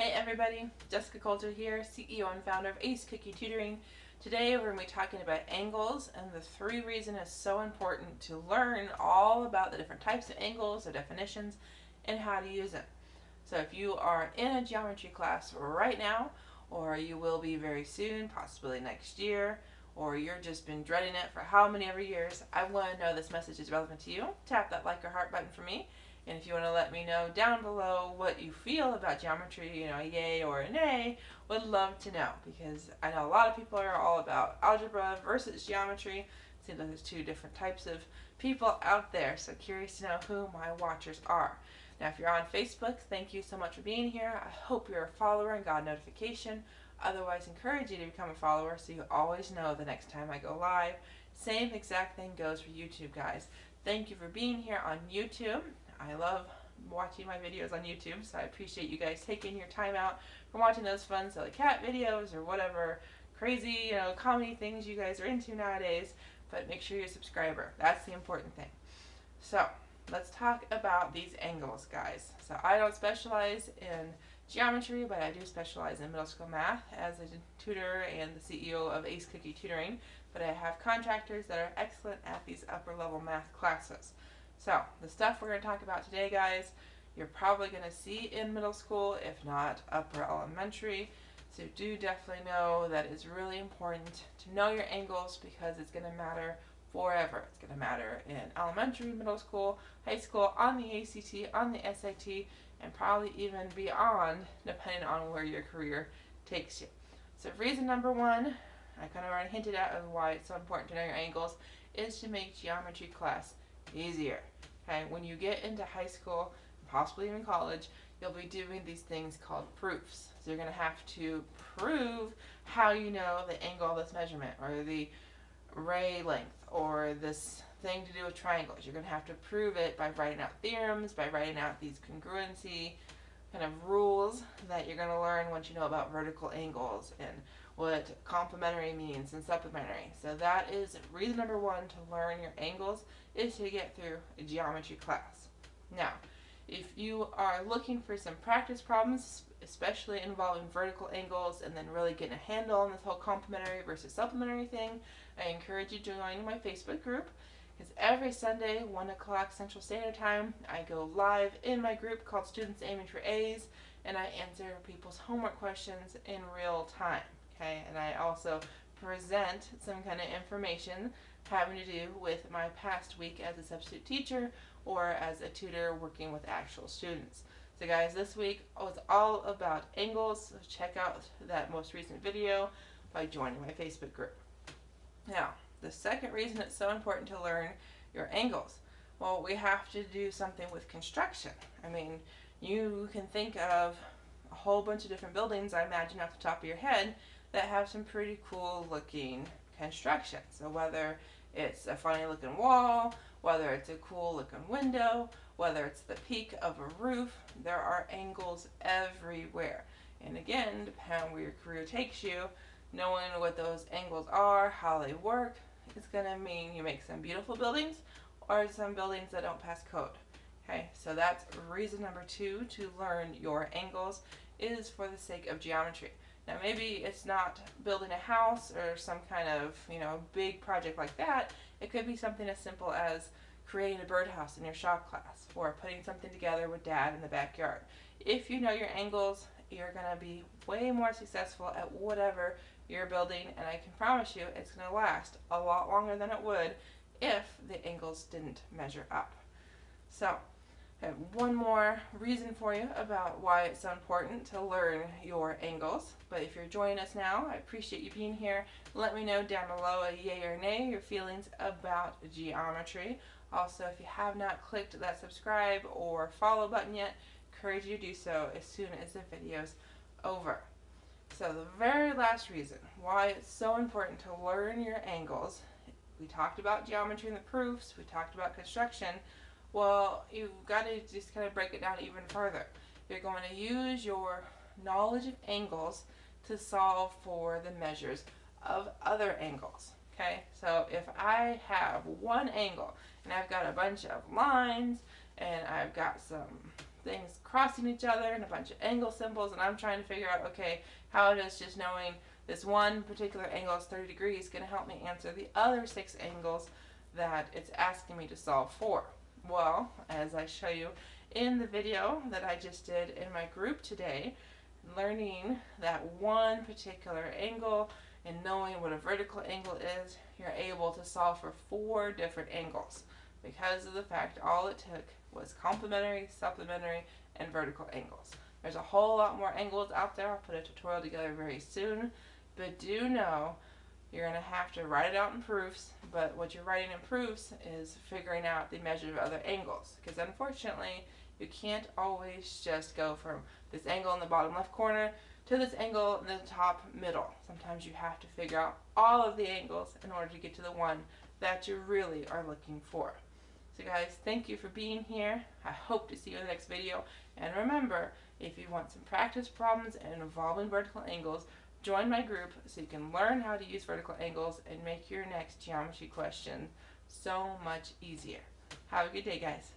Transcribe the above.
Hey everybody, Jessica Coulter here, CEO and founder of Ace Cookie Tutoring. Today we're going to be talking about angles and the 3 reasons it's so important to learn all about the different types of angles, their definitions, and how to use them. So if you are in a geometry class right now, or you will be very soon, possibly next year, or you've just been dreading it for how many ever years, I want to know this message is relevant to you. Tap that like or heart button for me. And if you want to let me know down below what you feel about geometry, a yay or a nay, would love to know, because I know a lot of people are all about algebra versus geometry. It seems like there's 2 different types of people out there, so curious to know who my watchers are. Now, if you're on Facebook, thank you so much for being here. I hope you're a follower and got a notification. Otherwise, encourage you to become a follower so you always know the next time I go live. Same exact thing goes for YouTube, guys. Thank you for being here on YouTube. I love watching my videos on YouTube, so I appreciate you guys taking your time out from watching those fun silly cat videos or whatever crazy, comedy things you guys are into nowadays. But make sure you're a subscriber. That's the important thing. So let's talk about these angles, guys. So I don't specialize in geometry, but I do specialize in middle school math as a tutor and the CEO of Ace Cookie Tutoring. But I have contractors that are excellent at these upper level math classes. So the stuff we're going to talk about today, guys, you're probably going to see in middle school, if not upper elementary. So do definitely know that it's really important to know your angles, because it's going to matter forever. It's going to matter in elementary, middle school, high school, on the ACT, on the SAT, and probably even beyond, depending on where your career takes you. So reason number 1, I kind of already hinted at of why it's so important to know your angles, is to make geometry class easier. Okay, when you get into high school, possibly even college, you'll be doing these things called proofs. So you're going to have to prove how you know the angle of this measurement, or the ray length, or this thing to do with triangles. You're going to have to prove it by writing out theorems, by writing out these congruency kind of rules that you're going to learn once you know about vertical angles and what complementary means and supplementary. So that is reason number 1 to learn your angles, is to get through a geometry class. Now, if you are looking for some practice problems, especially involving vertical angles, and then really getting a handle on this whole complementary versus supplementary thing, I encourage you to join my Facebook group, because every Sunday, 1 o'clock Central Standard Time, I go live in my group called Students Aiming for A's, and I answer people's homework questions in real time. Okay, and I also present some kind of information having to do with my past week as a substitute teacher or as a tutor working with actual students. So guys, this week was all about angles. So check out that most recent video by joining my Facebook group. Now, the second reason it's so important to learn your angles, well, we have to do something with construction. I mean, you can think of a whole bunch of different buildings, I imagine, off the top of your head, that have some pretty cool looking construction. So whether it's a funny looking wall, whether it's a cool looking window, whether it's the peak of a roof, there are angles everywhere. And again, depending on where your career takes you, knowing what those angles are, how they work, is going to mean you make some beautiful buildings or some buildings that don't pass code. Okay, so that's reason number 2 to learn your angles, is for the sake of geometry. Now maybe it's not building a house or some kind of, big project like that. It could be something as simple as creating a birdhouse in your shop class, or putting something together with Dad in the backyard. If you know your angles, you're going to be way more successful at whatever you're building, and I can promise you it's going to last a lot longer than it would if the angles didn't measure up. So I have one more reason for you about why it's so important to learn your angles. But if you're joining us now, I appreciate you being here. Let me know down below a yay or nay your feelings about geometry. Also, if you have not clicked that subscribe or follow button yet, encourage you to do so as soon as the video's over. So the very last reason why it's so important to learn your angles, we talked about geometry in the proofs, we talked about construction. Well, you've got to just kind of break it down even further. You're going to use your knowledge of angles to solve for the measures of other angles. Okay, so if I have one angle and I've got a bunch of lines and I've got some things crossing each other and a bunch of angle symbols, and I'm trying to figure out, okay, how does just knowing this one particular angle is 30 degrees going to help me answer the other 6 angles that it's asking me to solve for? Well, as I show you in the video that I just did in my group today, learning that one particular angle and knowing what a vertical angle is, you're able to solve for 4 different angles because of the fact all it took was complementary, supplementary, and vertical angles. There's a whole lot more angles out there. I'll put a tutorial together very soon, but do know you're going to have to write it out in proofs, but what you're writing in proofs is figuring out the measure of other angles, because unfortunately you can't always just go from this angle in the bottom left corner to this angle in the top middle. Sometimes you have to figure out all of the angles in order to get to the one that you really are looking for. So guys, thank you for being here. I hope to see you in the next video. And remember, if you want some practice problems and involving vertical angles, join my group so you can learn how to use vertical angles and make your next geometry question so much easier. Have a good day, guys.